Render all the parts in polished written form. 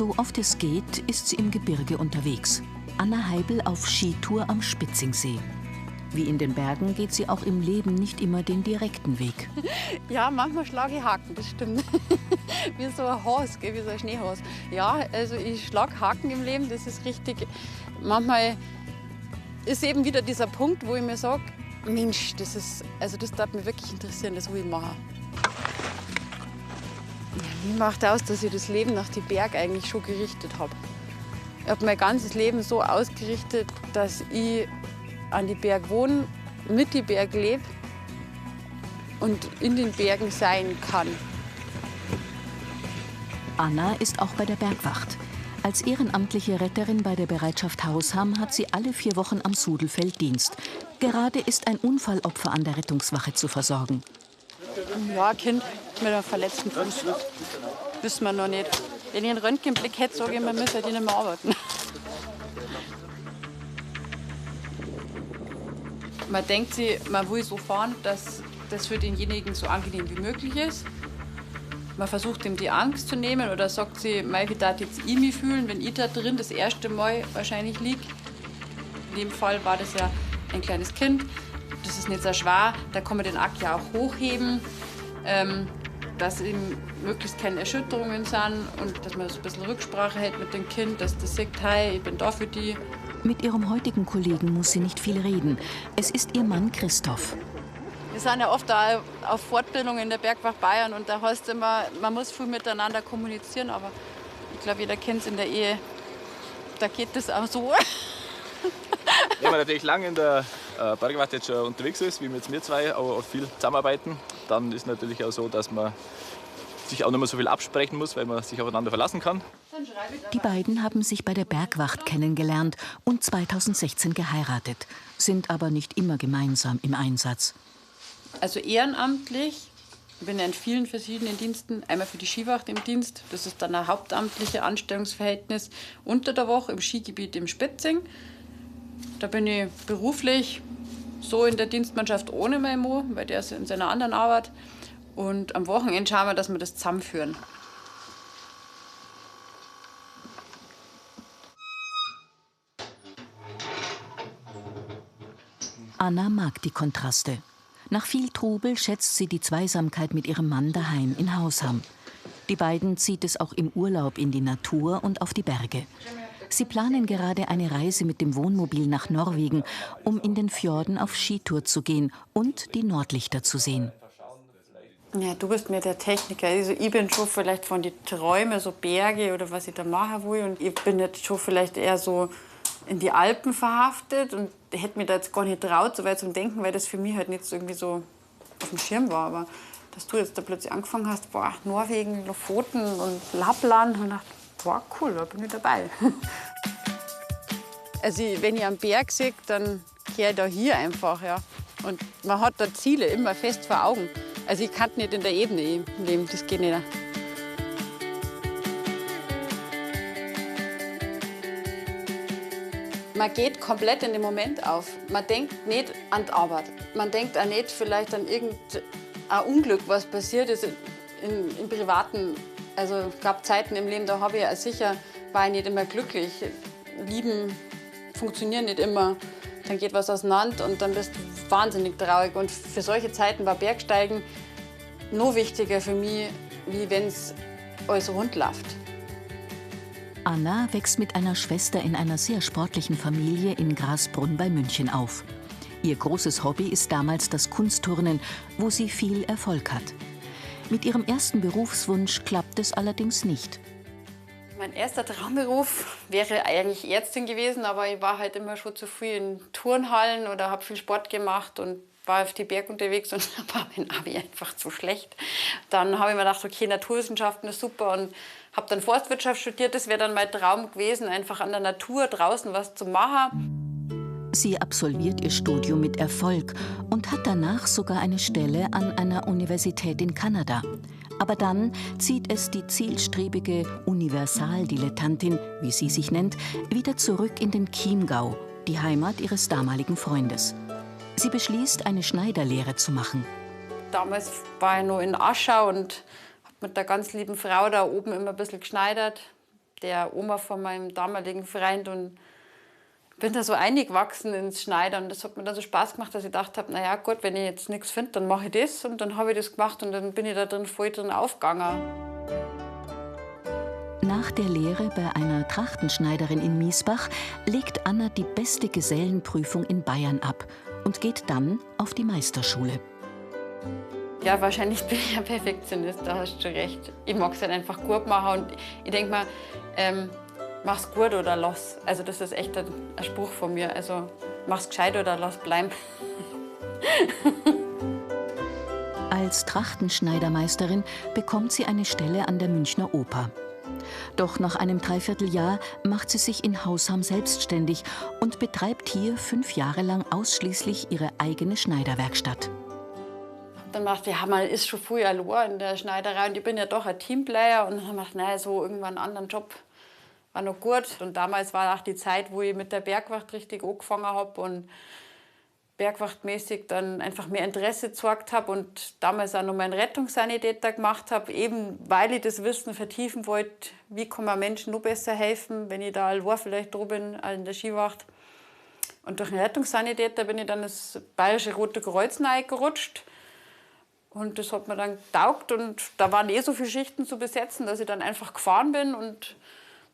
So oft es geht, ist sie im Gebirge unterwegs. Anna Heibel auf Skitour am Spitzingsee. Wie in den Bergen geht sie auch im Leben nicht immer den direkten Weg. Ja, manchmal schlage ich Haken, das stimmt. Wie so ein Haus, wie so ein Schneehaus. Ja, also ich schlage Haken im Leben, das ist richtig. Manchmal ist eben wieder dieser Punkt, wo ich mir sage, Mensch, das darf mich wirklich interessieren, das will ich machen. Ja, mir macht aus, dass ich das Leben nach dem Berg eigentlich schon gerichtet habe. Ich habe mein ganzes Leben so ausgerichtet, dass ich an die Berg wohne, mit den Berg lebe und in den Bergen sein kann. Anna ist auch bei der Bergwacht. Als ehrenamtliche Retterin bei der Bereitschaft Hausham hat sie alle 4 Wochen am Sudelfeld Dienst. Gerade ist ein Unfallopfer an der Rettungswache zu versorgen. Ja, ein Kind mit einem verletzten Fuß. Wissen wir noch nicht. Wenn ich einen Röntgenblick hätte, sage ich, man müsste halt nicht mehr arbeiten. Man denkt sich, man will so fahren, dass das für denjenigen so angenehm wie möglich ist. Man versucht ihm die Angst zu nehmen oder sagt sie, wie darf jetzt ich mich fühlen, wenn ich da drin das erste Mal wahrscheinlich liege. In dem Fall war das ja ein kleines Kind. Das ist nicht so schwer, da kann man den Akku ja auch hochheben, dass eben möglichst keine Erschütterungen sind und dass man so ein bisschen Rücksprache hält mit dem Kind, dass das sagt, hey, ich bin da für die. Mit ihrem heutigen Kollegen muss sie nicht viel reden. Es ist ihr Mann Christoph. Wir sind ja oft da auf Fortbildungen in der Bergwacht Bayern und da heißt es immer, man muss viel miteinander kommunizieren, aber ich glaube, jeder kennt es in der Ehe, da geht das auch so. Wenn man natürlich lange in der Bergwacht jetzt schon unterwegs ist, wie wir zwei, aber auch viel zusammenarbeiten, dann ist natürlich auch so, dass man sich auch nicht mehr so viel absprechen muss, weil man sich aufeinander verlassen kann. Die beiden haben sich bei der Bergwacht kennengelernt und 2016 geheiratet, sind aber nicht immer gemeinsam im Einsatz. Also ehrenamtlich, ich bin ja in vielen verschiedenen Diensten, einmal für die Skiwacht im Dienst, das ist dann ein hauptamtliches Anstellungsverhältnis unter der Woche im Skigebiet im Spitzing. Da bin ich beruflich so in der Dienstmannschaft ohne meinen Mann, weil der ist in seiner anderen Arbeit. Und am Wochenende schauen wir, dass wir das zusammenführen. Anna mag die Kontraste. Nach viel Trubel schätzt sie die Zweisamkeit mit ihrem Mann daheim in Hausham. Die beiden zieht es auch im Urlaub in die Natur und auf die Berge. Sie planen gerade eine Reise mit dem Wohnmobil nach Norwegen, um in den Fjorden auf Skitour zu gehen und die Nordlichter zu sehen. Ja, du bist mir der Techniker. Also ich bin schon vielleicht von den Träumen, so Berge oder was ich da machen will. Und ich bin jetzt schon vielleicht eher so in die Alpen verhaftet und hätte mir da jetzt gar nicht traut, so weit zum Denken, weil das für mich halt nicht so irgendwie so auf dem Schirm war. Aber dass du jetzt da plötzlich angefangen hast, boah, Norwegen, Lofoten und Lappland, und ich dachte, boah, cool, da bin ich dabei. Also wenn ich am Berg sehe, dann gehe ich da hier einfach, ja. Und man hat da Ziele immer fest vor Augen. Also ich kann nicht in der Ebene leben, das geht nicht. Man geht komplett in den Moment auf. Man denkt nicht an die Arbeit. Man denkt auch nicht vielleicht an irgendein Unglück, was passiert ist im Privaten. Also es gab Zeiten im Leben, da habe ich sicher, war ich nicht immer glücklich. Lieben funktioniert nicht immer. Dann geht was auseinander und dann bist du wahnsinnig traurig. Und für solche Zeiten war Bergsteigen noch wichtiger für mich, wie wenn es alles rund läuft. Anna wächst mit einer Schwester in einer sehr sportlichen Familie in Grasbrunn bei München auf. Ihr großes Hobby ist damals das Kunstturnen, wo sie viel Erfolg hat. Mit ihrem ersten Berufswunsch klappt es allerdings nicht. Mein erster Traumberuf wäre eigentlich Ärztin gewesen, aber ich war halt immer schon zu viel in Turnhallen oder habe viel Sport gemacht und war auf die Berg unterwegs und war mein Abi einfach zu schlecht. Dann habe ich mir gedacht, okay, Naturwissenschaften ist super und habe dann Forstwirtschaft studiert. Das wäre dann mein Traum gewesen, einfach an der Natur draußen was zu machen. Sie absolviert ihr Studium mit Erfolg und hat danach sogar eine Stelle an einer Universität in Kanada. Aber dann zieht es die zielstrebige Universaldilettantin, wie sie sich nennt, wieder zurück in den Chiemgau, die Heimat ihres damaligen Freundes. Sie beschließt, eine Schneiderlehre zu machen. Damals war ich noch in Aschau und habe mit der ganz lieben Frau da oben immer ein bisschen geschneidert. der Oma von meinem damaligen Freund und bin da so eingewachsen ins Schneidern. Das hat mir dann so Spaß gemacht, dass ich gedacht habe, naja gut, wenn ich jetzt nichts finde, dann mache ich das. Und dann habe ich das gemacht und dann bin ich da drin voll drin aufgegangen. Nach der Lehre bei einer Trachtenschneiderin in Miesbach legt Anna die beste Gesellenprüfung in Bayern ab und geht dann auf die Meisterschule. Ja, wahrscheinlich bin ich ein Perfektionist, da hast du schon recht. Ich mag es halt einfach gut machen und ich denke mir, mach's gut oder lass. Also das ist echt ein Spruch von mir. Also mach's gescheit oder lass bleiben. Als Trachtenschneidermeisterin bekommt sie eine Stelle an der Münchner Oper. Doch nach einem Dreivierteljahr macht sie sich in Hausham selbstständig und betreibt hier 5 Jahre lang ausschließlich ihre eigene Schneiderwerkstatt. Dann dachte ich, ja, man ist schon früh allein in der Schneiderei und ich bin ja doch ein Teamplayer. Und dann dachte ich, naja, so irgendwann einen anderen Job war noch gut. Und damals war auch die Zeit, wo ich mit der Bergwacht richtig angefangen habe und bergwachtmäßig dann einfach mehr Interesse gezeigt habe und damals auch noch meinen Rettungssanitäter gemacht habe, eben weil ich das Wissen vertiefen wollte, wie kann man Menschen noch besser helfen, wenn ich da allein vielleicht drin bin in der Skiwacht. Und durch den Rettungssanitäter bin ich dann ins Bayerische Rote Kreuz reingerutscht. Und das hat mir dann getaugt und da waren so viele Schichten zu besetzen, dass ich dann einfach gefahren bin und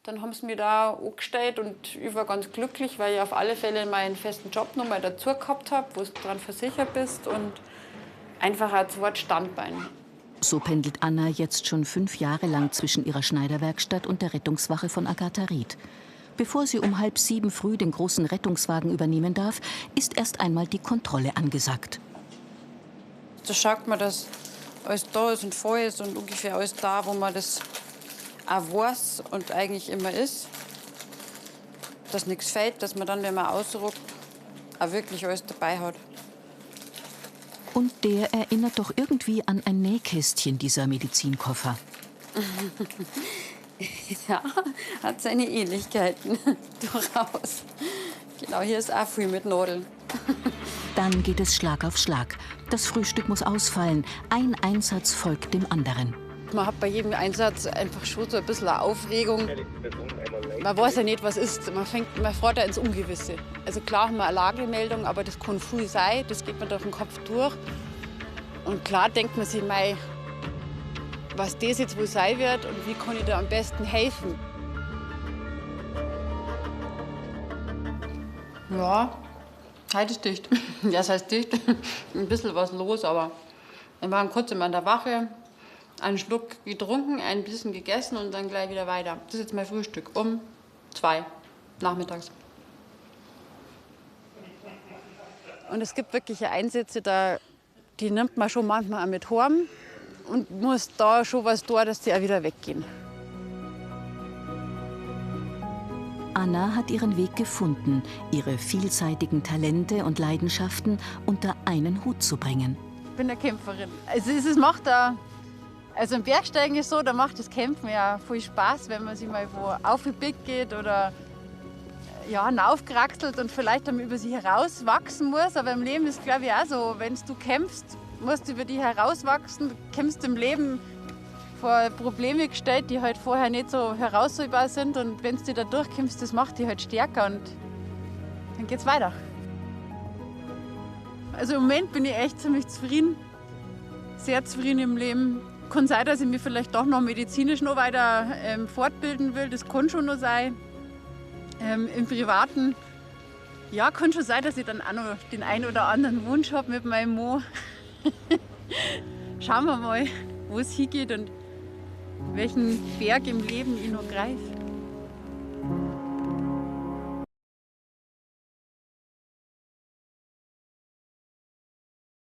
dann haben sie mich da angestellt und ich war ganz glücklich, weil ich auf alle Fälle meinen festen Job noch mal dazu gehabt habe, wo du daran versichert bist und einfach ein zweites Standbein. So pendelt Anna jetzt schon 5 Jahre lang zwischen ihrer Schneiderwerkstatt und der Rettungswache von Agatha-Ried. Bevor sie um 6:30 früh den großen Rettungswagen übernehmen darf, ist erst einmal die Kontrolle angesagt. Da schaut man, dass alles da ist und voll ist und ungefähr alles da, wo man das auch weiß und eigentlich immer ist. Dass nichts fällt, dass man dann, wenn man ausrückt, auch wirklich alles dabei hat. Und der erinnert doch irgendwie an ein Nähkästchen, dieser Medizinkoffer. Ja, hat seine Ähnlichkeiten, durchaus. Genau, hier ist auch viel mit Nadeln. Dann geht es Schlag auf Schlag. Das Frühstück muss ausfallen. Ein Einsatz folgt dem anderen. Man hat bei jedem Einsatz einfach schon so ein bisschen eine Aufregung. Man weiß ja nicht, was ist. Man fährt ja ins Ungewisse. Also klar haben wir eine Lagemeldung, aber das kann früh sein. Das geht man durch den Kopf durch. Und klar denkt man sich, mei, was das jetzt wohl sein wird und wie kann ich da am besten helfen. Ja, heute ist dicht. Ja, das heißt dicht. Ein bisschen was los, aber wir waren kurz an der Wache. Einen Schluck getrunken, ein bisschen gegessen und dann gleich wieder weiter. Das ist jetzt mein Frühstück um 2 nachmittags. Und es gibt wirklich Einsätze, die nimmt man schon manchmal auch mit heim und muss da schon was tun, dass die auch wieder weggehen. Anna hat ihren Weg gefunden, ihre vielseitigen Talente und Leidenschaften unter einen Hut zu bringen. Ich bin eine Kämpferin. Also im Bergsteigen ist so, da macht das Kämpfen ja viel Spaß, wenn man sich mal wo aufgebickt geht oder ja, aufkraxelt und vielleicht dann über sich herauswachsen muss. Aber im Leben ist, glaube ich, auch so, wenn du kämpfst, musst du über dich herauswachsen. Du kämpfst im Leben vor Probleme gestellt, die halt vorher nicht so herausholbar sind. Und wenn du da durchkämpfst, das macht dich halt stärker und dann geht's weiter. Also im Moment bin ich echt ziemlich zufrieden, sehr zufrieden im Leben. Kann sein, dass ich mich vielleicht doch noch medizinisch noch weiter fortbilden will. Das kann schon noch sein. Im Privaten, ja, kann schon sein, dass ich dann auch noch den einen oder anderen Wunsch habe mit meinem Mo. Schauen wir mal, wo es hingeht und welchen Berg im Leben ich noch greife.